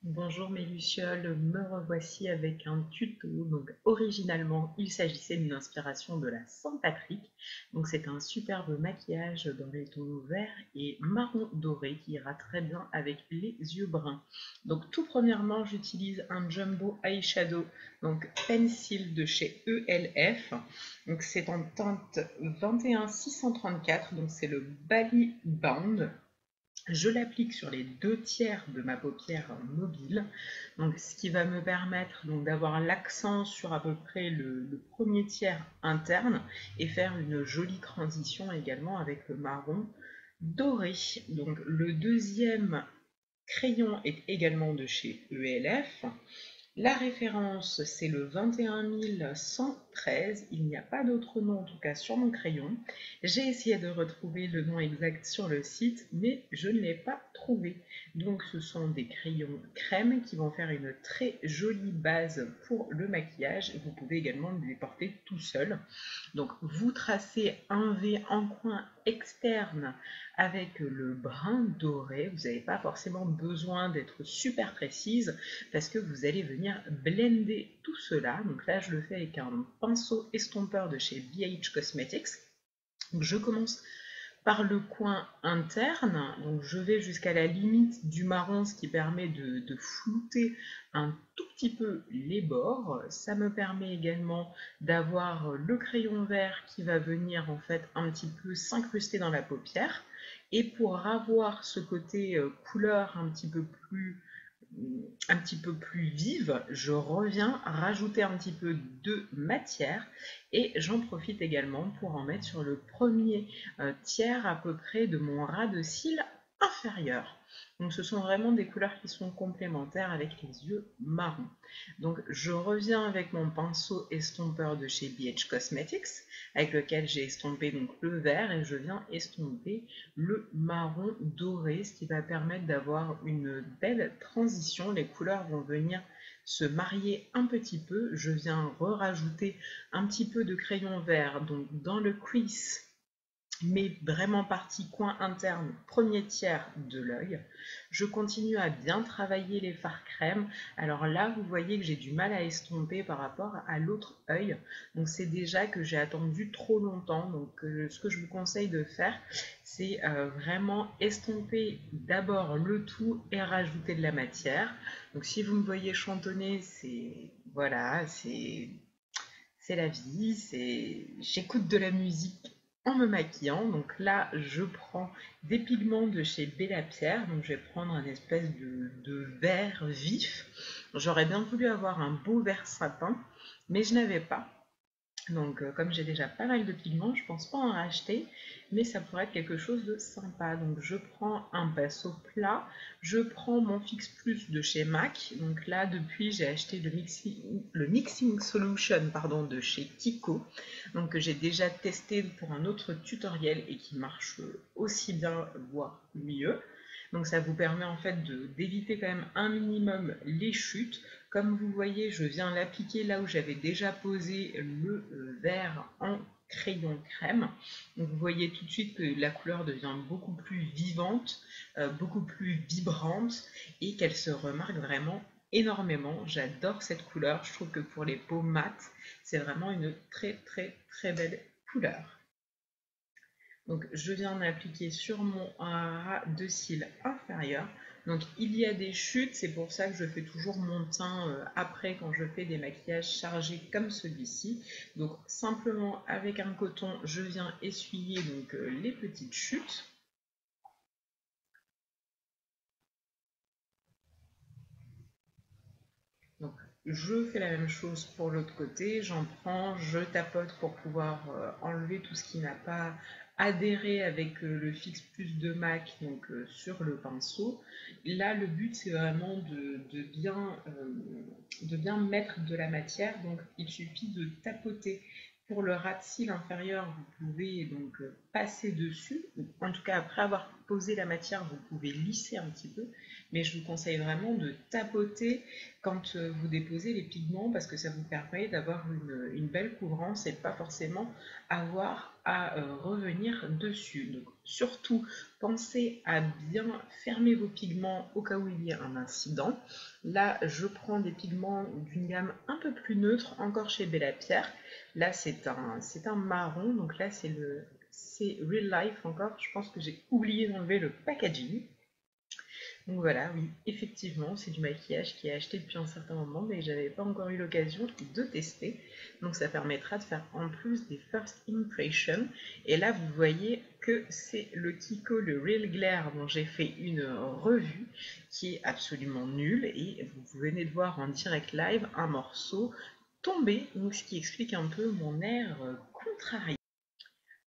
Bonjour mes lucioles, me revoici avec un tuto. Donc originalement, il s'agissait d'une inspiration de la Saint-Patrick. Donc c'est un superbe maquillage dans les tons vert et marron doré qui ira très bien avec les yeux bruns. Donc tout premièrement, j'utilise un jumbo eyeshadow, donc pencil de chez ELF. Donc c'est en teinte 21634, donc c'est le Bali Bound. Je l'applique sur les deux tiers de ma paupière mobile, donc ce qui va me permettre donc d'avoir l'accent sur à peu près le premier tiers interne et faire une jolie transition également avec le marron doré. Donc le deuxième crayon est également de chez ELF. La référence, c'est le 21113. Il n'y a pas d'autre nom, en tout cas, sur mon crayon. J'ai essayé de retrouver le nom exact sur le site, mais je ne l'ai pas trouvé. Donc, ce sont des crayons crème qui vont faire une très jolie base pour le maquillage. Vous pouvez également les porter tout seul. Donc, vous tracez un V en coin externe avec le brun doré. Vous n'avez pas forcément besoin d'être super précise parce que vous allez venir blender tout cela. Donc là, je le fais avec un pinceau estompeur de chez BH Cosmetics. Donc je commence par le coin interne, donc je vais jusqu'à la limite du marron, ce qui permet de flouter un tout petit peu les bords. Ça me permet également d'avoir le crayon vert qui va venir en fait un petit peu s'incruster dans la paupière. Et pour avoir ce côté couleur un petit peu plus vive, je reviens rajouter un petit peu de matière et j'en profite également pour en mettre sur le premier tiers à peu près de mon ras de cils inférieur. Donc ce sont vraiment des couleurs qui sont complémentaires avec les yeux marrons. Donc je reviens avec mon pinceau estompeur de chez BH Cosmetics avec lequel j'ai estompé donc le vert et je viens estomper le marron doré, ce qui va permettre d'avoir une belle transition. Les couleurs vont venir se marier un petit peu. Je viens rajouter un petit peu de crayon vert donc dans le crease, mais vraiment partie coin interne, premier tiers de l'œil. Je continue à bien travailler les fards crème. Alors là, vous voyez que j'ai du mal à estomper par rapport à l'autre œil. Donc c'est déjà que j'ai attendu trop longtemps. Donc ce que je vous conseille de faire, c'est vraiment estomper d'abord le tout et rajouter de la matière. Donc si vous me voyez chantonner, c'est voilà, c'est la vie, j'écoute de la musique en me maquillant. Donc là, je prends des pigments de chez Bella Pierre. Donc je vais prendre un espèce de vert vif. J'aurais bien voulu avoir un beau vert sapin, mais je n'avais pas. Donc, comme j'ai déjà pas mal de pigments, je pense pas en racheter, mais ça pourrait être quelque chose de sympa. Donc, je prends un pinceau plat, je prends mon Fix Plus de chez MAC. Donc là, depuis, j'ai acheté le mixing Solution pardon, de chez Kiko, donc que j'ai déjà testé pour un autre tutoriel et qui marche aussi bien, voire mieux. Donc ça vous permet en fait d'éviter quand même un minimum les chutes. Comme vous voyez, je viens l'appliquer là où j'avais déjà posé le vert en crayon crème. Donc vous voyez tout de suite que la couleur devient beaucoup plus vivante, beaucoup plus vibrante et qu'elle se remarque vraiment énormément. J'adore cette couleur. Je trouve que pour les peaux mates, c'est vraiment une très très très belle couleur. Donc je viens d'appliquer sur mon ras de cils inférieur. Donc il y a des chutes, c'est pour ça que je fais toujours mon teint après quand je fais des maquillages chargés comme celui-ci. Donc simplement avec un coton, je viens essuyer donc les petites chutes. Donc je fais la même chose pour l'autre côté, j'en prends, je tapote pour pouvoir enlever tout ce qui n'a pas adhéré avec le Fix Plus de MAC donc, sur le pinceau. Là, le but c'est vraiment de bien mettre de la matière, donc il suffit de tapoter. Pour le ras de cils inférieur, vous pouvez donc passer dessus. En tout cas, après avoir posé la matière, vous pouvez lisser un petit peu, mais je vous conseille vraiment de tapoter quand vous déposez les pigments parce que ça vous permet d'avoir une belle couvrance et pas forcément avoir à revenir dessus. Donc, surtout, pensez à bien fermer vos pigments au cas où il y a un incident. Là, je prends des pigments d'une gamme un peu plus neutre, encore chez Bella Pierre. Là, c'est un marron, donc là, c'est Real Life encore. Je pense que j'ai oublié d'enlever le packaging. Donc voilà, oui, effectivement, c'est du maquillage qui est acheté depuis un certain moment, mais j'avais pas encore eu l'occasion de tester. Donc ça permettra de faire en plus des first impressions. Et là, vous voyez que c'est le Kiko, le Real Glare, dont j'ai fait une revue, qui est absolument nulle. Et vous venez de voir en direct live un morceau tombé, donc ce qui explique un peu mon air contrarié.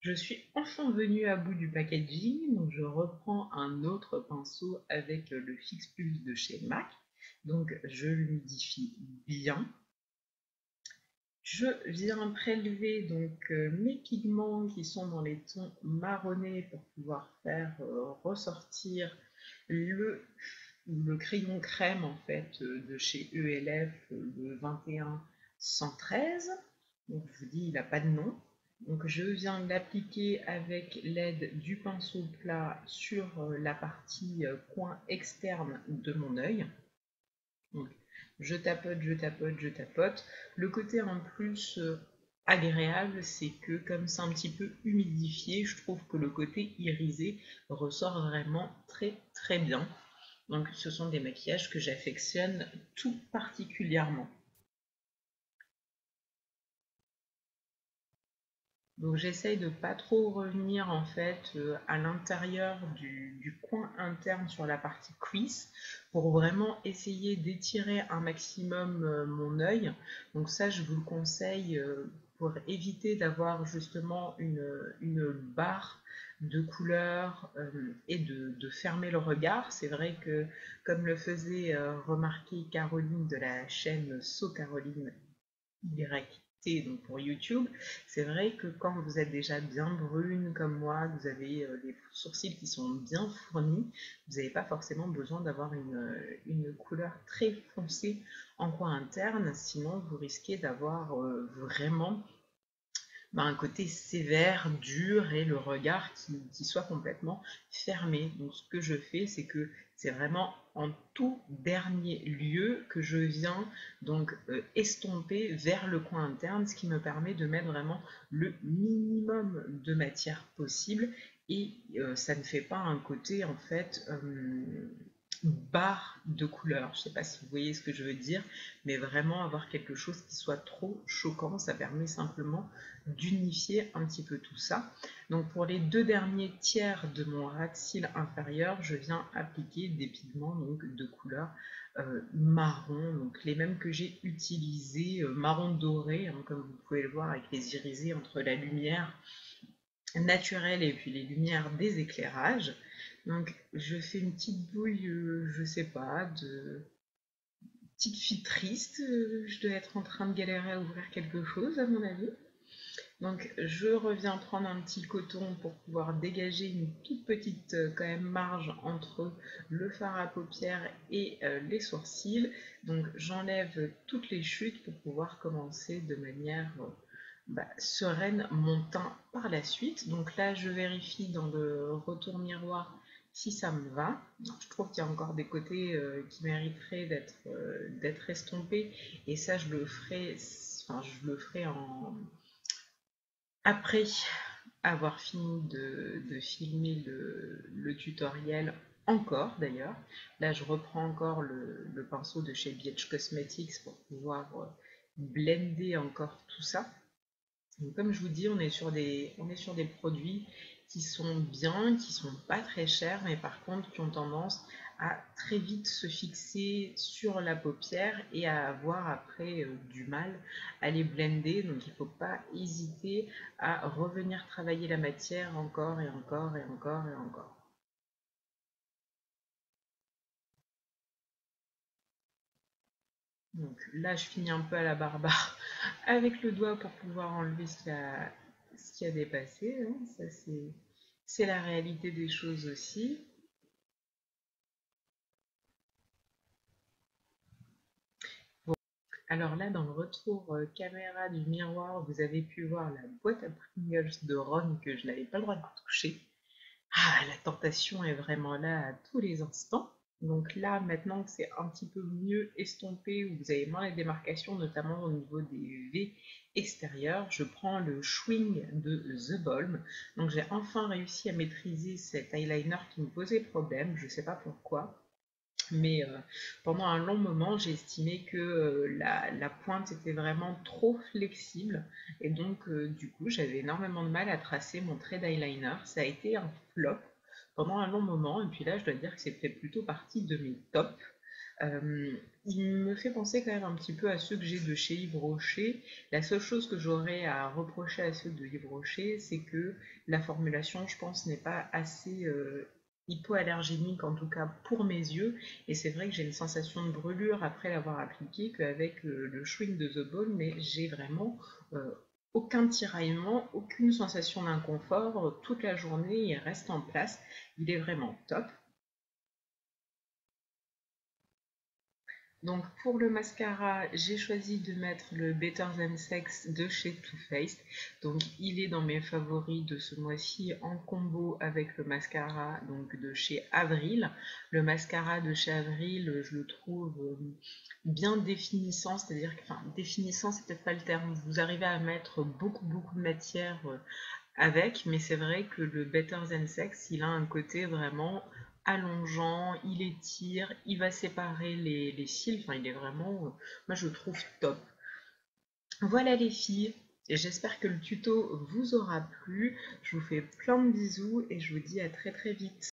Je suis enfin venue à bout du packaging, donc je reprends un autre pinceau avec le Fix Plus de chez MAC. Donc je l'humidifie bien. Je viens prélever donc mes pigments qui sont dans les tons marronnés pour pouvoir faire ressortir le crayon crème en fait de chez ELF, le 2113. Donc je vous dis, il n'a pas de nom. Donc je viens l'appliquer avec l'aide du pinceau plat sur la partie coin externe de mon œil. Donc je tapote, je tapote, je tapote. Le côté en plus agréable, c'est que comme c'est un petit peu humidifié, je trouve que le côté irisé ressort vraiment très très bien. Donc ce sont des maquillages que j'affectionne tout particulièrement. Donc j'essaye de pas trop revenir en fait à l'intérieur du coin interne sur la partie cuisse pour vraiment essayer d'étirer un maximum mon œil. Donc ça je vous le conseille pour éviter d'avoir justement une barre de couleur et de fermer le regard. C'est vrai que comme le faisait remarquer Caroline de la chaîne So Caroline YT, donc pour YouTube, c'est vrai que quand vous êtes déjà bien brune comme moi, que vous avez les sourcils qui sont bien fournis, vous n'avez pas forcément besoin d'avoir une couleur très foncée en coin interne, sinon vous risquez d'avoir vraiment un côté sévère, dur et le regard qui soit complètement fermé. Donc ce que je fais, c'est que c'est vraiment en tout dernier lieu que je viens donc estomper vers le coin interne, ce qui me permet de mettre vraiment le minimum de matière possible et ça ne fait pas un côté en fait barre de couleurs. Je ne sais pas si vous voyez ce que je veux dire, mais vraiment avoir quelque chose qui soit trop choquant, ça permet simplement d'unifier un petit peu tout ça. Donc pour les deux derniers tiers de mon ras de cils inférieur, je viens appliquer des pigments donc, de couleur marron, donc les mêmes que j'ai utilisés, marron doré, hein, comme vous pouvez le voir avec les irisés entre la lumière naturelle et puis les lumières des éclairages. Donc je fais une petite bouille, je sais pas, de petite fille triste, je dois être en train de galérer à ouvrir quelque chose à mon avis. Donc je reviens prendre un petit coton pour pouvoir dégager une toute petite quand même marge entre le fard à paupières et les sourcils. Donc j'enlève toutes les chutes pour pouvoir commencer de manière sereine mon teint par la suite. Donc là je vérifie dans le retour miroir si ça me va. Je trouve qu'il y a encore des côtés qui mériteraient d'être estompés et ça je le ferai, enfin, je le ferai après avoir fini de filmer le tutoriel encore d'ailleurs. Là je reprends encore le pinceau de chez BH Cosmetics pour pouvoir blender encore tout ça. Donc, comme je vous dis, on est sur des produits qui sont bien, qui sont pas très chers, mais par contre qui ont tendance à très vite se fixer sur la paupière et à avoir après du mal à les blender. Donc il ne faut pas hésiter à revenir travailler la matière encore et encore et encore et encore. Donc là, je finis un peu à la barbare avec le doigt pour pouvoir enlever ce qui a dépassé, hein, ça c'est la réalité des choses aussi. Alors là, dans le retour caméra du miroir, vous avez pu voir la boîte à Pringles de Ron que je n'avais pas le droit de toucher. Ah, la tentation est vraiment là à tous les instants. Donc là, maintenant que c'est un petit peu mieux estompé, où vous avez moins les démarcations, notamment au niveau des V extérieurs, je prends le Schwing de The Balm. Donc j'ai enfin réussi à maîtriser cet eyeliner qui me posait problème, je ne sais pas pourquoi. Mais pendant un long moment, j'ai estimé que la pointe était vraiment trop flexible et donc du coup, j'avais énormément de mal à tracer mon trait d'eyeliner. Ça a été un flop pendant un long moment et puis là, je dois dire que c'est fait plutôt partie de mes tops. Euh, il me fait penser quand même un petit peu à ceux que j'ai de chez Yves Rocher. La seule chose que j'aurais à reprocher à ceux de Yves Rocher, c'est que la formulation, je pense, n'est pas assez hypoallergénique, en tout cas pour mes yeux. Et c'est vrai que j'ai une sensation de brûlure après l'avoir appliqué qu'avec le Schwing de The Ball, mais j'ai vraiment aucun tiraillement, aucune sensation d'inconfort. Toute la journée, il reste en place. Il est vraiment top. Donc pour le mascara, j'ai choisi de mettre le Better Than Sex de chez Too Faced. Donc il est dans mes favoris de ce mois-ci en combo avec le mascara donc, de chez Avril. Le mascara de chez Avril, je le trouve bien définissant, c'est-à-dire que, enfin définissant c'est peut-être pas le terme, vous arrivez à mettre beaucoup de matière avec, mais c'est vrai que le Better Than Sex, il a un côté vraiment allongeant, il étire, il va séparer les cils, enfin il est vraiment, moi je le trouve top. Voilà les filles, et j'espère que le tuto vous aura plu, je vous fais plein de bisous et je vous dis à très vite.